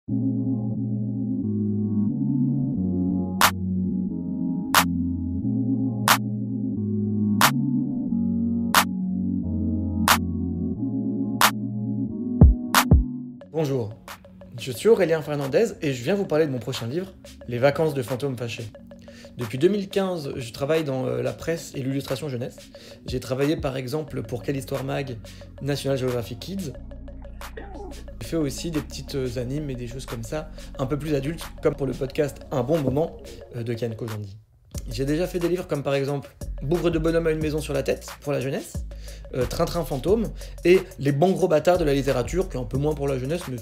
Bonjour, je suis Aurélien Fernandez et je viens vous parler de mon prochain livre, Les vacances de fantômes fâchés. Depuis 2015, je travaille dans la presse et l'illustration jeunesse. J'ai travaillé par exemple pour Quelle Histoire Mag, National Geographic Kids. J'ai fait aussi des petites animes et des choses comme ça, un peu plus adultes, comme pour le podcast Un bon moment de Kian Kojandi. J'ai déjà fait des livres comme par exemple Bougre de bonhomme à une maison sur la tête pour la jeunesse, Train-train fantôme et Les bons gros bâtards de la littérature, qui est un peu moins pour la jeunesse, mais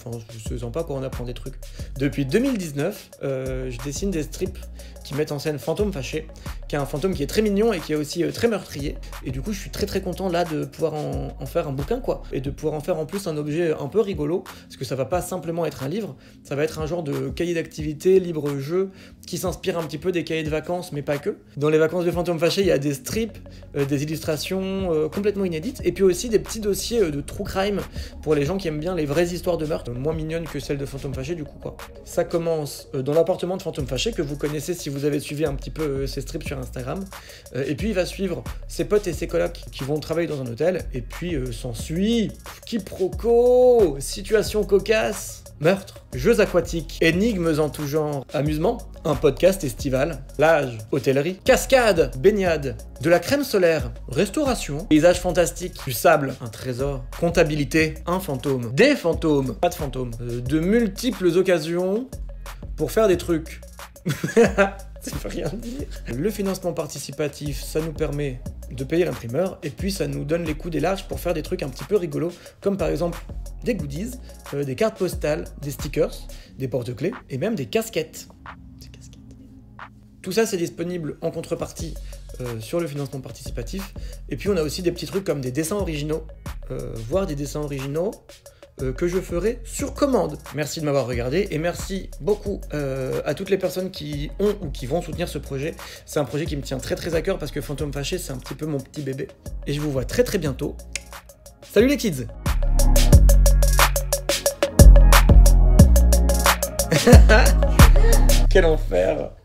c'est sympa quand on apprend des trucs. Depuis 2019, je dessine des strips qui mettent en scène Fantôme Fâché, qui est un fantôme qui est très mignon et qui est aussi très meurtrier. Et du coup, je suis très content là de pouvoir en faire un bouquin, quoi. Et de pouvoir en faire en plus un objet un peu rigolo, parce que ça va pas simplement être un livre, ça va être un genre de cahier d'activité, libre-jeu, qui s'inspire un petit peu des cahiers de vacances, mais pas que. Dans les vacances de Fantôme Fâché, il y a des strips, des illustrations complètement inédites, et puis aussi des petits dossiers de true crime pour les gens qui aiment bien les vraies histoires de meurtre, moins mignonnes que celles de Fantôme Fâché, du coup, quoi. Ça commence dans l'appartement de Fantôme Fâché, que vous connaissez si vous avez suivi un petit peu ses strips sur Instagram, et puis il va suivre ses potes et ses colocs qui vont travailler dans un hôtel, et puis s'ensuit quiproquo, situation cocasse, meurtre, jeux aquatiques, énigmes en tout genre, amusement, un podcast estival, plage, hôtellerie, cascade, baignade, de la crème solaire, restauration, paysage fantastique, du sable, un trésor, comptabilité, un fantôme, des fantômes, pas de fantômes, de multiples occasions pour faire des trucs. Ça veut rien dire. Le financement participatif, ça nous permet de payer l'imprimeur, et puis ça nous donne les coups des larges pour faire des trucs un petit peu rigolos, comme par exemple des goodies, des cartes postales, des stickers, des porte-clés, et même des casquettes. Tout ça, c'est disponible en contrepartie sur le financement participatif, et puis on a aussi des petits trucs comme des dessins originaux, voire des dessins originaux que je ferai sur commande. Merci de m'avoir regardé et merci beaucoup à toutes les personnes qui ont ou qui vont soutenir ce projet. C'est un projet qui me tient très à cœur parce que Fantôme Fâché, c'est un petit peu mon petit bébé. Et je vous vois très bientôt. Salut les kids. Quel enfer.